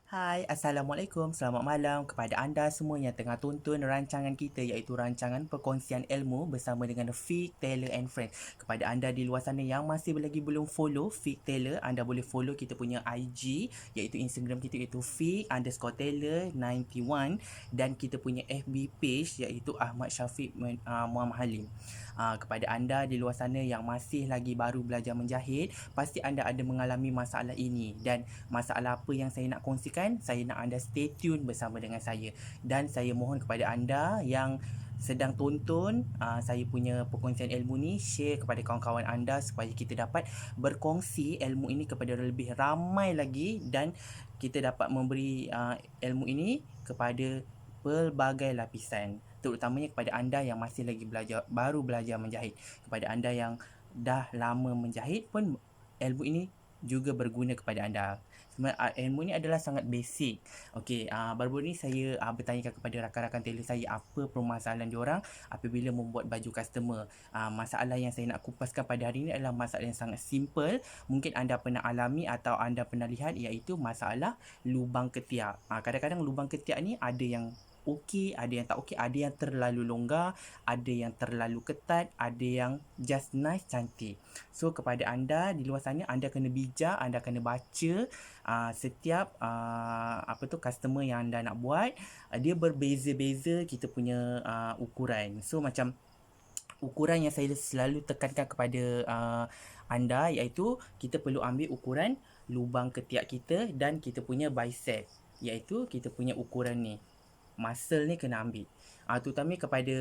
Hai, Assalamualaikum. Selamat malam kepada anda semua yang tengah tonton rancangan kita iaitu rancangan perkongsian ilmu bersama dengan Fik, Taylor and Friends. Kepada anda di luar sana yang masih lagi belum follow Fik Taylor, anda boleh follow kita punya IG iaitu Instagram kita iaitu Fik_Taylor91 dan kita punya FB page iaitu Ahmad Syafiq Muhammad Halim. Kepada anda di luar sana yang masih lagi baru belajar menjahit, pasti anda ada mengalami masalah ini dan masalah apa yang saya nak kongsikan, saya nak anda stay tune bersama dengan saya. Dan saya mohon kepada anda yang sedang tonton saya punya perkongsian ilmu ni, share kepada kawan-kawan anda supaya kita dapat berkongsi ilmu ini kepada lebih ramai lagi dan kita dapat memberi ilmu ini kepada pelbagai lapisan, terutamanya kepada anda yang masih lagi baru belajar menjahit. Kepada anda yang dah lama menjahit pun ilmu ini juga berguna kepada anda. Ilmu ni adalah sangat basic. Okey, baru-baru ni saya bertanyakan kepada rakan-rakan tailor saya apa permasalahan diorang apabila membuat baju customer. Masalah yang saya nak kupaskan pada hari ini adalah masalah yang sangat simple. Mungkin anda pernah alami atau anda pernah lihat, iaitu masalah lubang ketiak. Kadang-kadang lubang ketiak ni ada yang okey, ada yang tak okey, ada yang terlalu longgar, ada yang terlalu ketat, ada yang just nice, cantik. So kepada anda di luar sana, anda kena bijak, anda kena baca setiap customer yang anda nak buat. Dia berbeza-beza kita punya ukuran. So macam ukuran yang saya selalu tekankan kepada anda iaitu kita perlu ambil ukuran lubang ketiak kita dan kita punya bicep, iaitu kita punya ukuran ni. Muscle ni kena ambil. Terutama kepada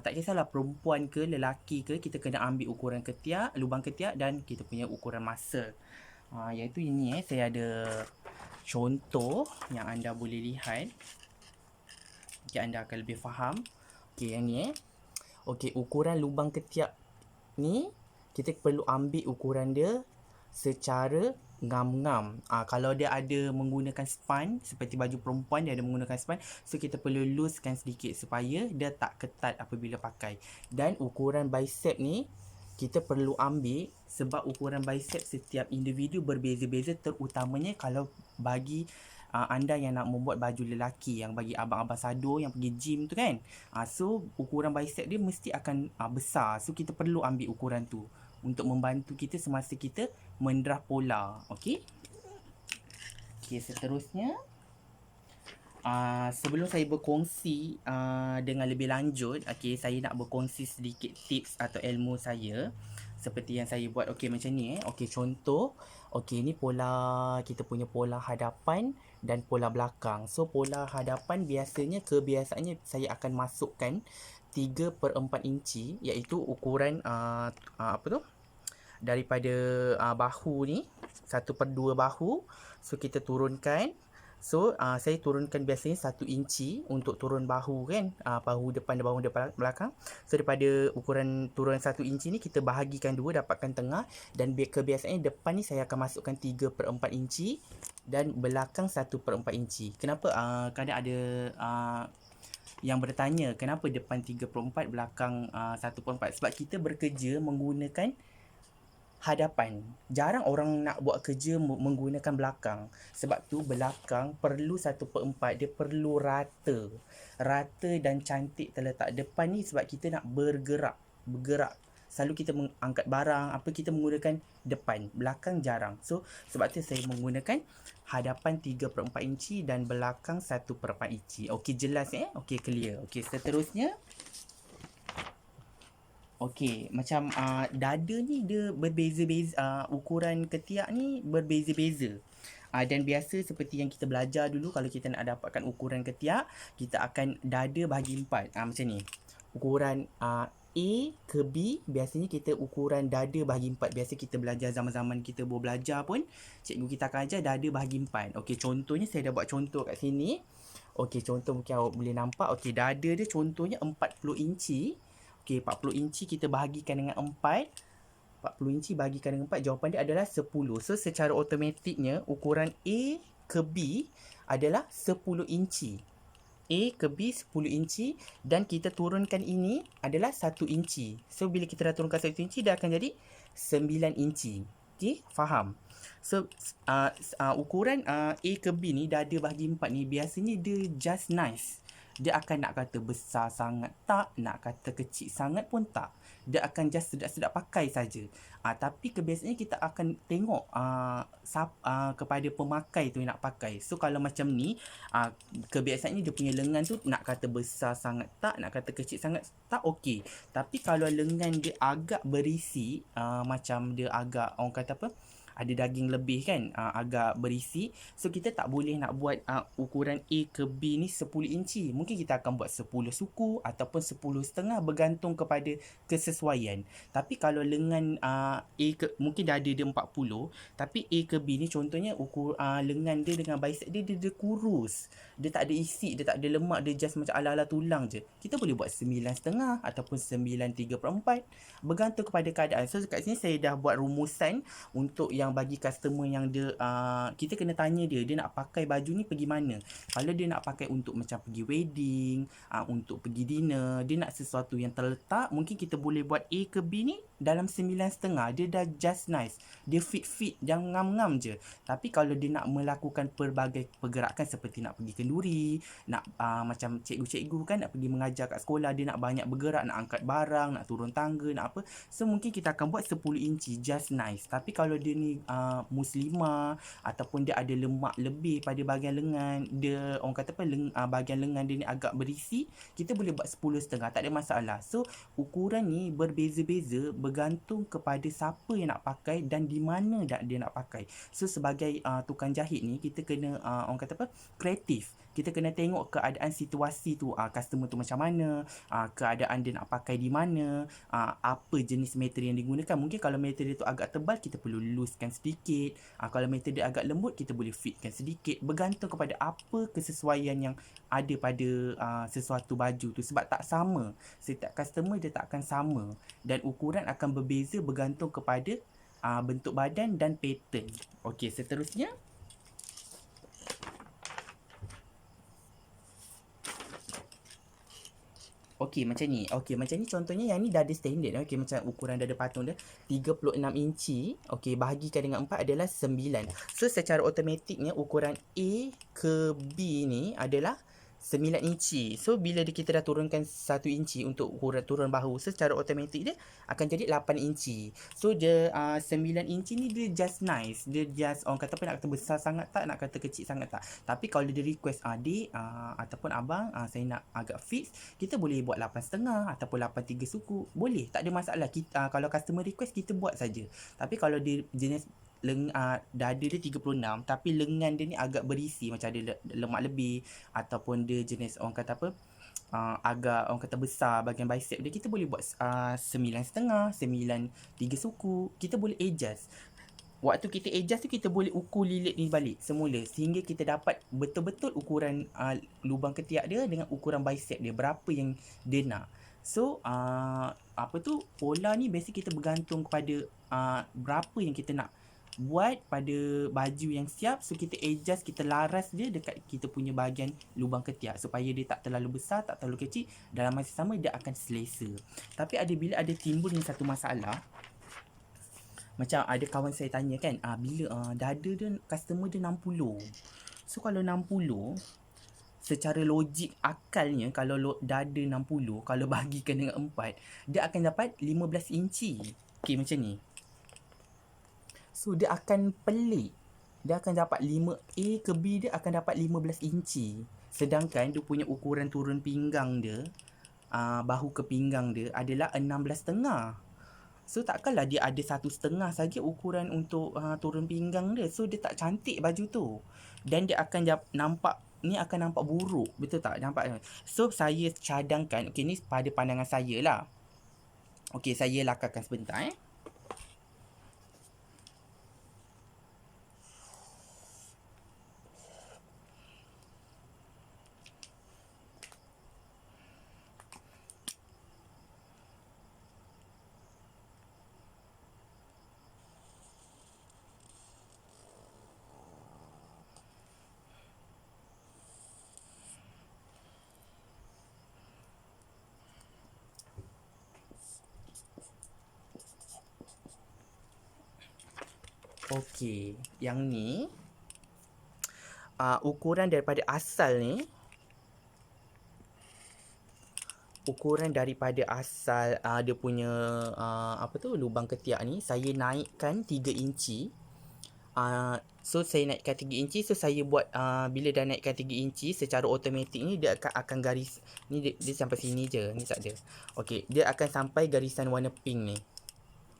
tak kisahlah perempuan ke lelaki ke, kita kena ambil ukuran ketiak, lubang ketiak dan kita punya ukuran muscle. Iaitu ini saya ada contoh yang anda boleh lihat. Okay, anda akan lebih faham. Okay, yang ni Okay, ukuran lubang ketiak ni kita perlu ambil ukuran dia secara ngam-ngam. Kalau dia ada menggunakan span, seperti baju perempuan dia ada menggunakan span, so kita perlu loosekan sedikit supaya dia tak ketat apabila pakai. Dan ukuran bicep ni kita perlu ambil sebab ukuran bicep setiap individu berbeza-beza, terutamanya kalau bagi anda yang nak membuat baju lelaki, yang bagi abang-abang sado yang pergi gym tu kan. So ukuran bicep dia mesti akan besar. So kita perlu ambil ukuran tu untuk membantu kita semasa kita mendrah pola. Okey. Okey, seterusnya sebelum saya berkongsi dengan lebih lanjut, saya nak berkongsi sedikit tips atau ilmu saya seperti yang saya buat. Okey, macam ni Okey, contoh. Okey, ni pola, kita punya pola hadapan dan pola belakang. So pola hadapan kebiasaannya saya akan masukkan 3/4 inci, iaitu ukuran daripada bahu ni, 1/2 bahu. So kita turunkan. So saya turunkan biasanya 1 inci untuk turun bahu kan, bahu depan dan bahu belakang. So daripada ukuran turun 1 inci ni kita bahagikan dua, dapatkan tengah. Dan kebiasaannya depan ni saya akan masukkan 3/4 inci dan belakang 1/4 inci. Kenapa kadang ada yang bertanya kenapa depan 3/4 belakang 1/4? Sebab kita bekerja menggunakan hadapan. Jarang orang nak buat kerja menggunakan belakang. Sebab tu belakang perlu 1/4, dia perlu rata. Rata dan cantik terletak. Depan ni sebab kita nak bergerak. Selalu kita mengangkat barang, kita menggunakan depan. Belakang jarang. So sebab tu saya menggunakan hadapan 3/4 inci dan belakang 1/4 inci. Okey, jelas Okey, clear. Okey, seterusnya. Okey, macam dada ni dia berbeza-beza, ukuran ketiak ni berbeza-beza. Dan biasa seperti yang kita belajar dulu, kalau kita nak dapatkan ukuran ketiak, kita akan dada bahagi 4. Macam ni. Ukuran A ke B, biasanya kita ukuran dada bahagi 4. Biasa kita belajar zaman-zaman kita belajar pun, cikgu kita akan ajar dada bahagi 4. Okey, contohnya saya dah buat contoh kat sini. Okey, contoh mungkin awak boleh nampak. Okey, dada dia contohnya 40 inci. Okey, 40 inci kita bahagikan dengan 4. 40 inci bahagikan dengan 4, jawapan dia adalah 10. So, secara automatiknya, ukuran A ke B adalah 10 inci. A ke B 10 inci dan kita turunkan ini adalah 1 inci. So, bila kita dah turunkan 1 inci, dia akan jadi 9 inci. Okey, faham. So ukuran A ke B ni dada bahagi 4 ni biasanya dia just nice. Dia akan nak kata besar sangat tak, nak kata kecil sangat pun tak. Dia akan just sedap-sedap pakai saja. Tapi kebiasaannya kita akan tengok kepada pemakai tu yang nak pakai. So kalau macam ni, kebiasaannya dia punya lengan tu nak kata besar sangat tak, nak kata kecil sangat tak, okey. Tapi kalau lengan dia agak berisi, macam dia agak orang kata apa, ada daging lebih kan, agak berisi, so kita tak boleh nak buat ukuran A ke B ni 10 inci. Mungkin kita akan buat 10 suku ataupun 10 setengah, bergantung kepada kesesuaian. Tapi kalau lengan mungkin dada dia 40, tapi A ke B ni contohnya lengan dia dengan bicep dia kurus, dia tak ada isi, dia tak ada lemak, dia just macam ala-ala tulang je. Kita boleh buat 9 setengah ataupun 9/3/4, bergantung kepada keadaan. So kat sini saya dah buat rumusan untuk yang bagi customer yang dia kita kena tanya dia nak pakai baju ni pergi mana. Kalau dia nak pakai untuk macam pergi wedding, untuk pergi dinner, dia nak sesuatu yang terletak, mungkin kita boleh buat A ke B ni dalam 9 setengah. Dia dah just nice, dia fit, jangan ngam-ngam je. Tapi kalau dia nak melakukan pelbagai pergerakan seperti nak pergi kenduri, nak macam cikgu-cikgu kan, nak pergi mengajar kat sekolah, dia nak banyak bergerak, nak angkat barang, nak turun tangga, nak apa, so mungkin kita akan buat 10 inci just nice. Tapi kalau dia ni muslimah ataupun dia ada lemak lebih pada bahagian lengan dia, orang kata apa, bahagian lengan dia ni agak berisi, kita boleh buat 10 setengah, tak ada masalah. So ukuran ni berbeza-beza bergantung kepada siapa yang nak pakai dan di mana dia nak pakai. So sebagai tukang jahit ni, kita kena orang kata apa, kreatif. Kita kena tengok keadaan situasi tu, customer tu macam mana, keadaan dia nak pakai di mana, apa jenis material yang digunakan. Mungkin kalau material tu agak tebal, kita perlu loosekan sedikit. Kalau material dia agak lembut, kita boleh fitkan sedikit. Bergantung kepada apa kesesuaian yang ada pada sesuatu baju tu. Sebab tak sama, setiap customer dia tak akan sama, dan ukuran akan berbeza bergantung kepada bentuk badan dan pattern. Okey, seterusnya. Okey, macam ni. Contohnya yang ni dada standard. Okey, macam ukuran dada patung dia 36 inci. Okey, bahagikan dengan 4 adalah 9. So secara automatiknya ukuran A ke B ni adalah 9 inci. So bila kita dah turunkan 1 inci untuk ukuran turun bahu, secara automatik dia akan jadi 8 inci. So dia 9 inci ni dia just nice. Dia just orang kata apa, nak kata besar sangat tak, nak kata kecil sangat tak. Tapi kalau dia request adik ataupun abang, saya nak agak fix, kita boleh buat 8 setengah ataupun 8/3 suku. Boleh, tak ada masalah. Kita kalau customer request, kita buat saja. Tapi kalau dia jenis dada dia 36 tapi lengan dia ni agak berisi, macam ada lemak lebih, ataupun dia jenis orang kata apa, agak orang kata besar bahagian bicep dia, kita boleh buat 9 setengah, 9/3 suku. Kita boleh adjust. Waktu kita adjust tu, kita boleh ukur lilit ni balik semula, sehingga kita dapat betul-betul ukuran lubang ketiak dia dengan ukuran bicep dia, berapa yang dia nak. So pola ni basic kita bergantung kepada berapa yang kita nak buat pada baju yang siap. So kita adjust, kita laras dia dekat kita punya bahagian lubang ketiak, supaya dia tak terlalu besar, tak terlalu kecil, dalam masa sama dia akan selesa. Tapi bila ada timbul ni satu masalah, macam ada kawan saya tanya kan, bila dada dia, customer dia 60. So kalau 60, secara logik akalnya, kalau dada 60, kalau bahagikan dengan 4, dia akan dapat 15 inci. Okey, macam ni. So dia akan pelik. Dia akan dapat 5A ke B, dia akan dapat 15 inci. Sedangkan dia punya ukuran turun pinggang dia, bahu ke pinggang dia adalah 16 setengah. So takkanlah dia ada 1 setengah saja ukuran untuk turun pinggang dia. So dia tak cantik baju tu, dan dia akan nampak buruk. Betul tak? Nampak. So saya cadangkan, okey, ni pada pandangan saya lah. Okey, saya lakarkan sebentar Okey, yang ni ukuran daripada asal ni, dia punya lubang ketiak ni saya naikkan 3 inci. So saya naikkan 3 inci, so saya buat bila dah naikkan 3 inci secara automatik ni dia akan garis ni, dia sampai sini je, ni tak ada. Okey, dia akan sampai garisan warna pink ni.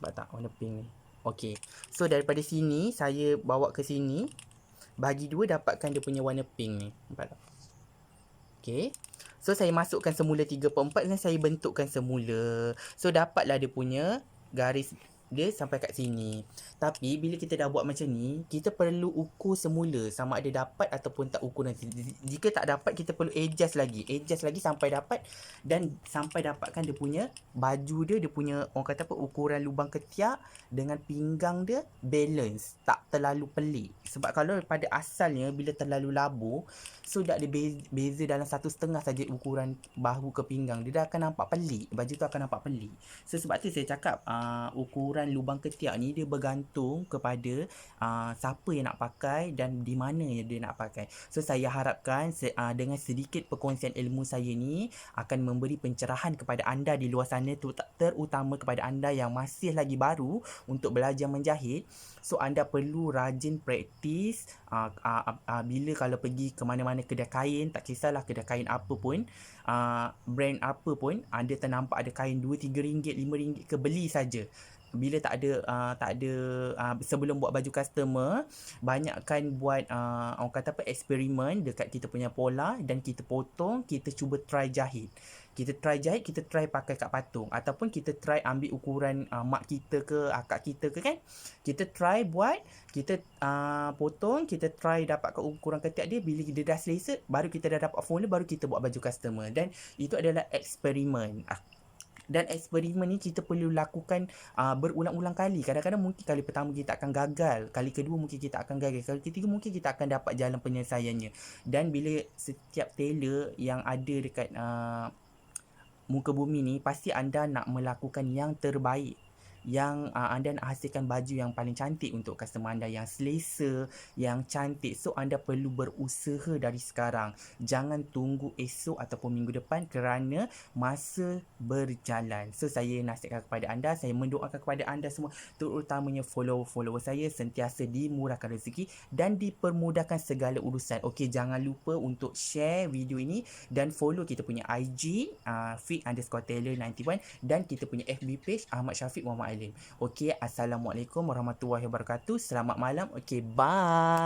Nampak tak warna pink ni? Okey. So daripada sini saya bawa ke sini, bagi dua dapatkan dia punya warna pink ni. Nampak tak? Okey. So saya masukkan semula 3/4 dan saya bentukkan semula. So dapatlah dia punya garis dia sampai kat sini. Tapi bila kita dah buat macam ni, kita perlu ukur semula sama ada dapat ataupun tak ukur nanti. Jika tak dapat, kita perlu adjust lagi sampai dapat, dan sampai dapatkan dia punya baju dia punya orang kata apa, ukuran lubang ketiak dengan pinggang dia balance, tak terlalu pelik. Sebab kalau pada asalnya bila terlalu labur, so dah ada beza dalam 1.5 saja ukuran bahu ke pinggang, dia dah akan nampak pelik, baju tu akan nampak pelik. So sebab tu saya cakap ukuran lubang ketiak ni dia bergantung kepada siapa yang nak pakai dan di mana yang dia nak pakai. So saya harapkan dengan sedikit perkongsian ilmu saya ni akan memberi pencerahan kepada anda di luar sana, terutama kepada anda yang masih lagi baru untuk belajar menjahit. So anda perlu rajin praktis bila kalau pergi ke mana-mana kedai kain, tak kisahlah kedai kain apa pun, brand apa pun, anda ternampak ada kain RM2, RM3, RM5 ke, beli saja. Bila tak ada sebelum buat baju customer, banyakkan buat orang kata apa, eksperimen dekat kita punya pola, dan kita potong, kita cuba try jahit. Kita try pakai kat patung, ataupun kita try ambil ukuran mak kita ke akak kita ke kan. Kita try buat, kita potong, kita try dapat ukuran ketiak dia. Bila dia dah selesa, baru kita dah dapat formula, baru kita buat baju customer. Dan itu adalah eksperimen. Dan eksperimen ni kita perlu lakukan berulang-ulang kali. Kadang-kadang mungkin kali pertama kita akan gagal, kali kedua mungkin kita akan gagal, kali ketiga mungkin kita akan dapat jalan penyelesaiannya. Dan bila setiap tailor yang ada dekat muka bumi ni, pasti anda nak melakukan yang terbaik, yang anda nak hasilkan baju yang paling cantik untuk customer anda, yang selesa, yang cantik. So anda perlu berusaha dari sekarang, jangan tunggu esok ataupun minggu depan, kerana masa berjalan. So saya nasihatkan kepada anda, saya mendoakan kepada anda semua, terutamanya follower saya, sentiasa dimurahkan rezeki dan dipermudahkan segala urusan. Okey, jangan lupa untuk share video ini dan follow kita punya IG fit_tailor91, dan kita punya FB page Ahmad Syafiq Muhammad Alim. Okey, assalamualaikum warahmatullahi wabarakatuh. Selamat malam. Okey, bye.